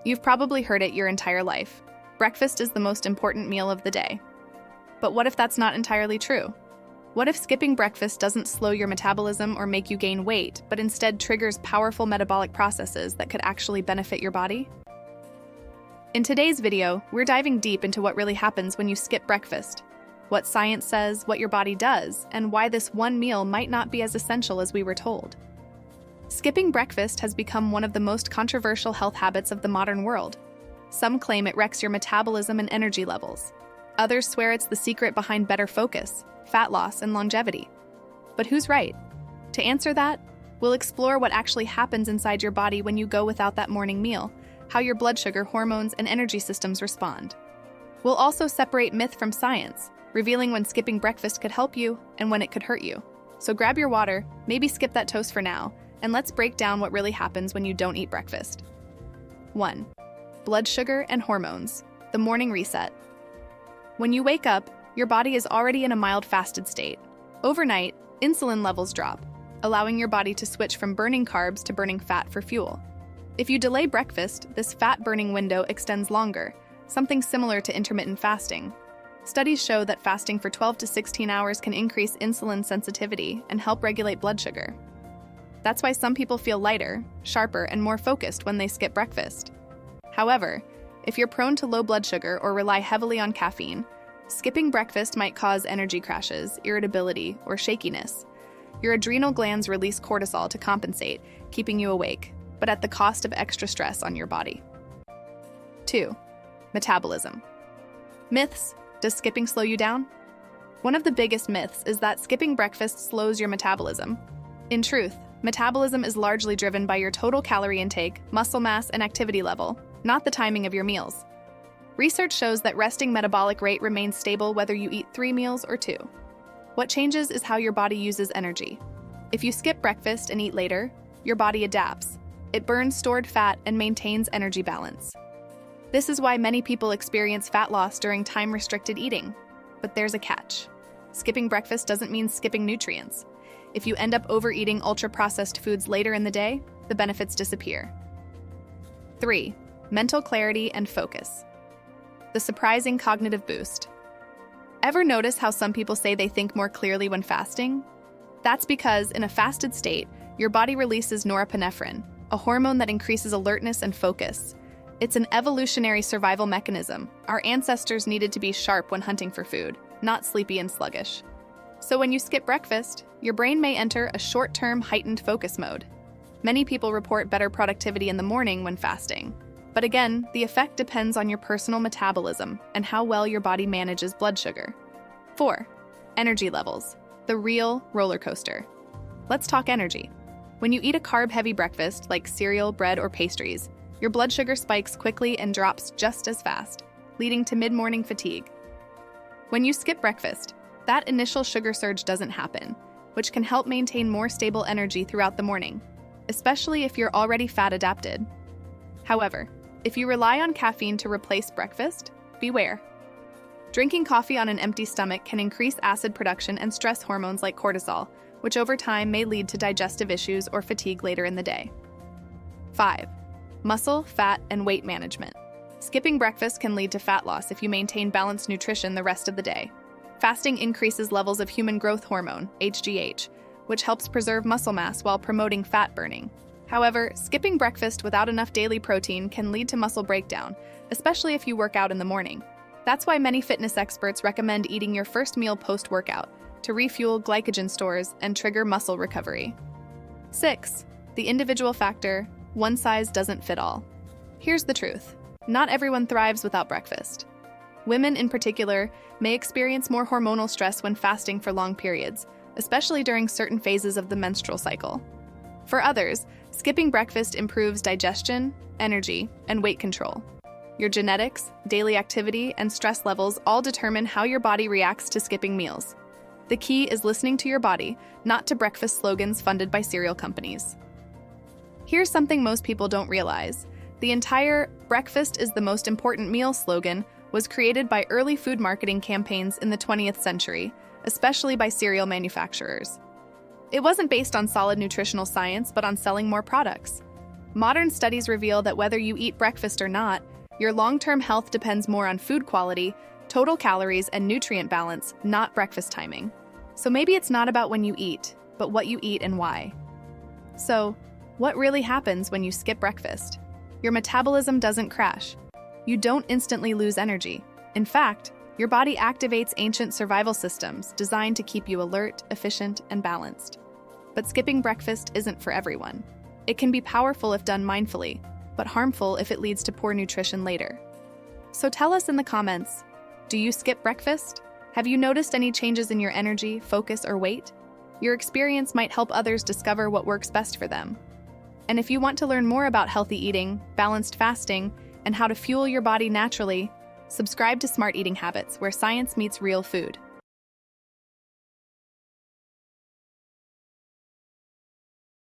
You've probably heard it your entire life. Breakfast is the most important meal of the day. But what if that's not entirely true? What if skipping breakfast doesn't slow your metabolism or make you gain weight, but instead triggers powerful metabolic processes that could actually benefit your body? In today's video, we're diving deep into what really happens when you skip breakfast, what science says, what your body does, and why this one meal might not be as essential as we were told. Skipping breakfast has become one of the most controversial health habits of the modern world. Some claim it wrecks your metabolism and energy levels. Others swear it's the secret behind better focus, fat loss, and longevity. But who's right? To answer that, we'll explore what actually happens inside your body when you go without that morning meal, how your blood sugar, hormones, and energy systems respond. We'll also separate myth from science, revealing when skipping breakfast could help you and when it could hurt you. So grab your water, maybe skip that toast for now, and let's break down what really happens when you don't eat breakfast. 1. Blood sugar and hormones, the morning reset. When you wake up, your body is already in a mild fasted state. Overnight, insulin levels drop, allowing your body to switch from burning carbs to burning fat for fuel. If you delay breakfast, this fat-burning window extends longer, something similar to intermittent fasting. Studies show that fasting for 12 to 16 hours can increase insulin sensitivity and help regulate blood sugar. That's why some people feel lighter, sharper, and more focused when they skip breakfast. However, if you're prone to low blood sugar or rely heavily on caffeine, skipping breakfast might cause energy crashes, irritability, or shakiness. Your adrenal glands release cortisol to compensate, keeping you awake, but at the cost of extra stress on your body. 2. Metabolism. Myths. Does skipping slow you down? One of the biggest myths is that skipping breakfast slows your metabolism. In truth, metabolism is largely driven by your total calorie intake, muscle mass, and activity level, not the timing of your meals. Research shows that resting metabolic rate remains stable whether you eat 3 meals or 2. What changes is how your body uses energy. If you skip breakfast and eat later, your body adapts. It burns stored fat and maintains energy balance. This is why many people experience fat loss during time-restricted eating. But there's a catch. Skipping breakfast doesn't mean skipping nutrients. If you end up overeating ultra-processed foods later in the day, the benefits disappear. 3. Mental clarity and focus. The surprising cognitive boost. Ever notice how some people say they think more clearly when fasting? That's because, in a fasted state, your body releases norepinephrine, a hormone that increases alertness and focus. It's an evolutionary survival mechanism. Our ancestors needed to be sharp when hunting for food, not sleepy and sluggish. So when you skip breakfast, your brain may enter a short-term heightened focus mode. Many people report better productivity in the morning when fasting. But again, the effect depends on your personal metabolism and how well your body manages blood sugar. 4. Energy levels, the real roller coaster. Let's talk energy. When you eat a carb-heavy breakfast like cereal, bread, or pastries, your blood sugar spikes quickly and drops just as fast, leading to mid-morning fatigue. When you skip breakfast, that initial sugar surge doesn't happen, which can help maintain more stable energy throughout the morning, especially if you're already fat adapted. However, if you rely on caffeine to replace breakfast, beware. Drinking coffee on an empty stomach can increase acid production and stress hormones like cortisol, which over time may lead to digestive issues or fatigue later in the day. 5. Muscle, fat, and weight management. Skipping breakfast can lead to fat loss if you maintain balanced nutrition the rest of the day. Fasting increases levels of human growth hormone, HGH, which helps preserve muscle mass while promoting fat burning. However, skipping breakfast without enough daily protein can lead to muscle breakdown, especially if you work out in the morning. That's why many fitness experts recommend eating your first meal post-workout to refuel glycogen stores and trigger muscle recovery. 6. The individual factor. One size doesn't fit all. Here's the truth. Not everyone thrives without breakfast. Women in particular may experience more hormonal stress when fasting for long periods, especially during certain phases of the menstrual cycle. For others, skipping breakfast improves digestion, energy, and weight control. Your genetics, daily activity, and stress levels all determine how your body reacts to skipping meals. The key is listening to your body, not to breakfast slogans funded by cereal companies. Here's something most people don't realize. The entire "breakfast is the most important meal" slogan was created by early food marketing campaigns in the 20th century, especially by cereal manufacturers. It wasn't based on solid nutritional science, but on selling more products. Modern studies reveal that whether you eat breakfast or not, your long-term health depends more on food quality, total calories, and nutrient balance, not breakfast timing. So maybe it's not about when you eat, but what you eat and why. So, what really happens when you skip breakfast? Your metabolism doesn't crash. You don't instantly lose energy. In fact, your body activates ancient survival systems designed to keep you alert, efficient, and balanced. But skipping breakfast isn't for everyone. It can be powerful if done mindfully, but harmful if it leads to poor nutrition later. So tell us in the comments, do you skip breakfast? Have you noticed any changes in your energy, focus, or weight? Your experience might help others discover what works best for them. And if you want to learn more about healthy eating, balanced fasting, and how to fuel your body naturally, subscribe to Smart Eating Habits, where science meets real food.